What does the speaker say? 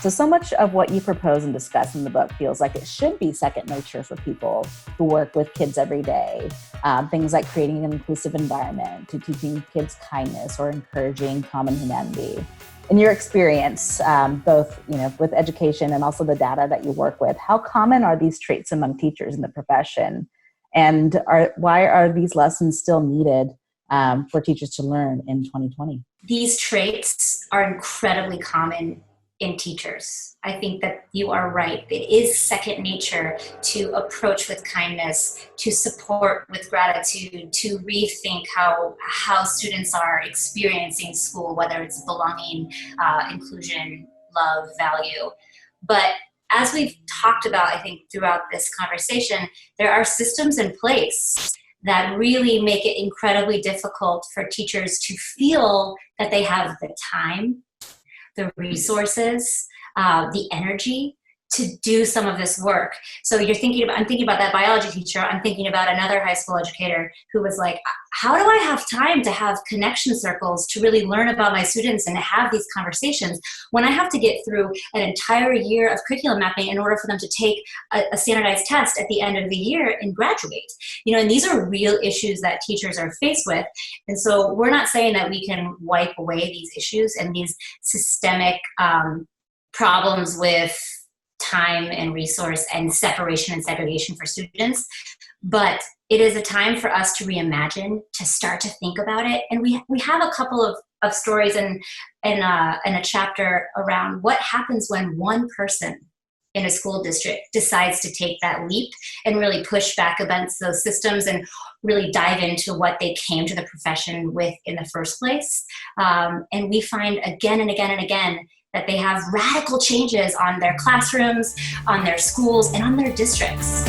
So much of what you propose and discuss in the book feels like it should be second nature for people who work with kids every day. Things like creating an inclusive environment, to teaching kids kindness or encouraging common humanity. In your experience, both with education and also the data that you work with, how common are these traits among teachers in the profession? And why are these lessons still needed for teachers to learn in 2020? These traits are incredibly common in teachers. I think that you are right. It is second nature to approach with kindness, to support with gratitude, to rethink how students are experiencing school, whether it's belonging, inclusion, love, value. But as we've talked about, I think throughout this conversation, there are systems in place that really make it incredibly difficult for teachers to feel that they have the time, the resources, the energy to do some of this work. So I'm thinking about that biology teacher. I'm thinking about another high school educator who was like, how do I have time to have connection circles to really learn about my students and have these conversations when I have to get through an entire year of curriculum mapping in order for them to take a standardized test at the end of the year and graduate? And these are real issues that teachers are faced with. And so we're not saying that we can wipe away these issues and these systemic problems with time and resource and separation and segregation for students. But it is a time for us to reimagine, to start to think about it. And we have a couple of stories in a chapter around what happens when one person in a school district decides to take that leap and really push back against those systems and really dive into what they came to the profession with in the first place. And we find again and again and again that they have radical changes on their classrooms, on their schools, and on their districts.